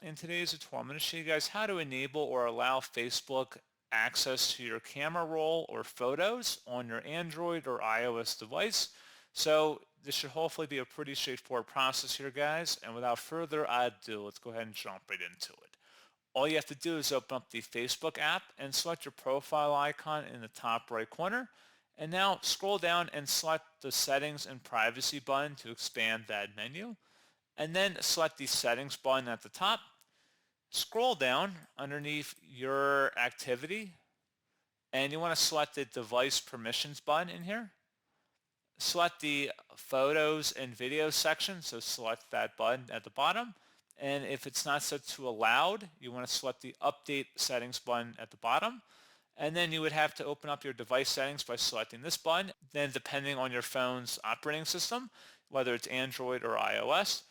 In today's tutorial, I'm going to show you guys how to enable or allow Facebook access to your camera roll or photos on your Android or iOS device. So this should hopefully be a pretty straightforward process here, guys. And without further ado, let's go ahead and jump right into it. All you have to do is open up the Facebook app and select your profile icon in the top right corner. And now scroll down and select the settings and privacy button to expand that menu. And then select the settings button at the top. Scroll down underneath your activity and you want to select the device permissions button in here. Select the photos and videos section, so select that button at the bottom. And if it's not set to allowed, you want to select the update settings button at the bottom. And then you would have to open up your device settings by selecting this button. Then depending on your phone's operating system, whether it's Android or iOS,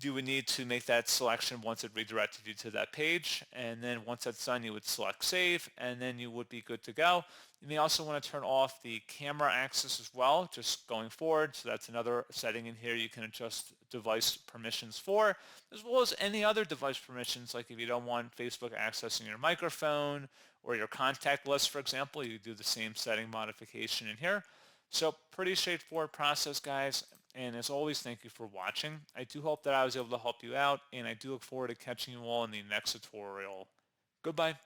you would need to make that selection once it redirected you to that page. And then once that's done, you would select save, and then you would be good to go. You may also want to turn off the camera access as well, just going forward. So that's another setting in here you can adjust device permissions for, as well as any other device permissions, like if you don't want Facebook accessing your microphone or your contact list, for example, you do the same setting modification in here. So pretty straightforward process, guys. And as always, thank you for watching. I do hope that I was able to help you out, and I do look forward to catching you all in the next tutorial. Goodbye.